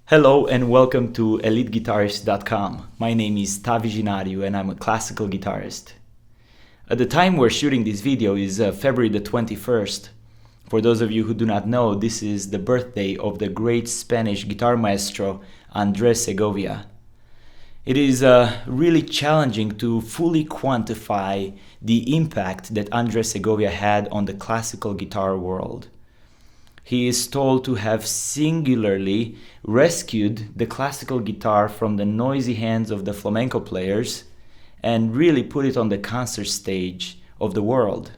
Hello and welcome to eliteguitarist.com. My name is Tavi Ginario and I'm a classical guitarist. At the time we're shooting this video is February the 21st. For those of you who do not know, this is the birthday of the great Spanish guitar maestro Andrés Segovia. It is really challenging to fully quantify the impact that Andrés Segovia had on the classical guitar world. He is told to have singularly rescued the classical guitar from the noisy hands of the flamenco players and really put it on the concert stage of the world.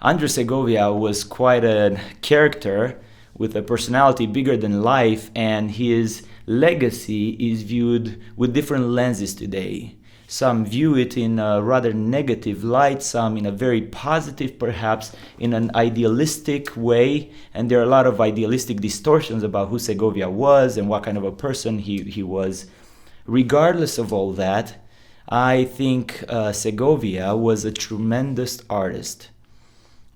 Andrés Segovia was quite a character with a personality bigger than life, and his legacy is viewed with different lenses today. Some view it in a rather negative light, some in a very positive, perhaps in an idealistic way, and there are a lot of idealistic distortions about who Segovia was and what kind of a person he was. Regardless of all that, I think Segovia was a tremendous artist.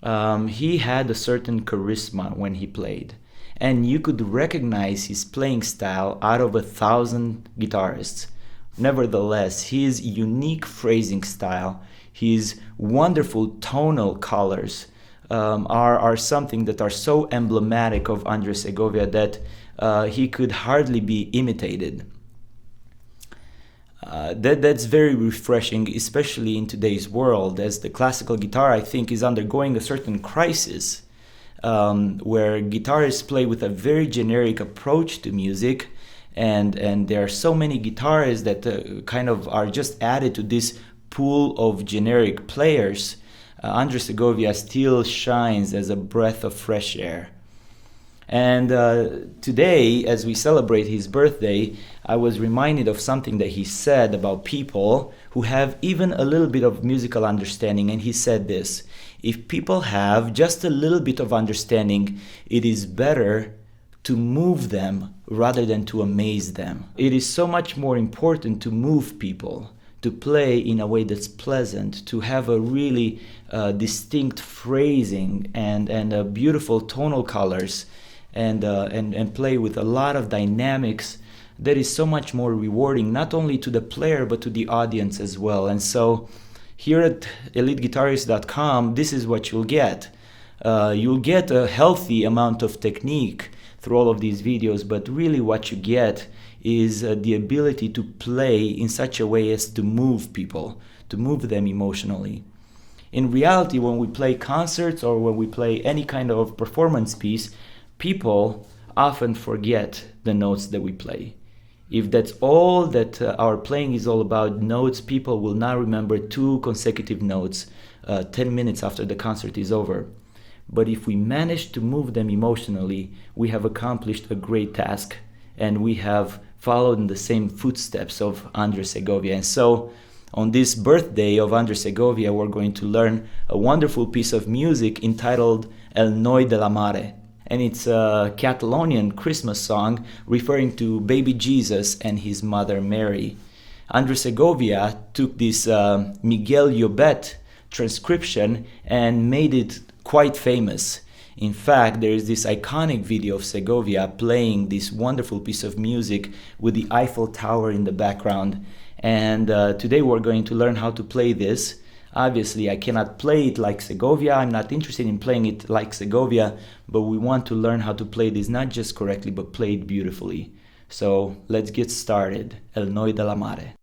He had a certain charisma when he played, and you could recognize his playing style out of 1,000 guitarists. Nevertheless, his unique phrasing style, his wonderful tonal colors are something that are so emblematic of Andrés Segovia that he could hardly be imitated. That's very refreshing, especially in today's world, as the classical guitar, I think, is undergoing a certain crisis where guitarists play with a very generic approach to music. And there are so many guitarists that kind of are just added to this pool of generic players. Andrés Segovia still shines as a breath of fresh air. And today, as we celebrate his birthday, I was reminded of something that he said about people who have even a little bit of musical understanding. And he said this: if people have just a little bit of understanding, it is better to move them rather than to amaze them. It is so much more important to move people, to play in a way that's pleasant, to have a really distinct phrasing and beautiful tonal colors, and play with a lot of dynamics. That is so much more rewarding, not only to the player but to the audience as well. And so here at eliteguitarist.com, this is what you'll get. You'll get a healthy amount of technique through all of these videos, but really what you get is the ability to play in such a way as to move people, to move them emotionally. In reality, when we play concerts or when we play any kind of performance piece, people often forget the notes that we play. If that's all that our playing is all about, notes, people will not remember 2 consecutive notes 10 minutes after the concert is over. But if we manage to move them emotionally, we have accomplished a great task, and we have followed in the same footsteps of Andrés Segovia. And so on this birthday of Andrés Segovia, we're going to learn a wonderful piece of music entitled El Noi De La Mare. And it's a Catalonian Christmas song referring to baby Jesus and his mother Mary. Andrés Segovia took this Miguel Llobet transcription and made it quite famous. In fact, there is this iconic video of Segovia playing this wonderful piece of music with the Eiffel Tower in the background. And today we're going to learn how to play this. Obviously, I cannot play it like Segovia. I'm not interested in playing it like Segovia, but we want to learn how to play this not just correctly, but play it beautifully. So let's get started. El Noi De La Mare.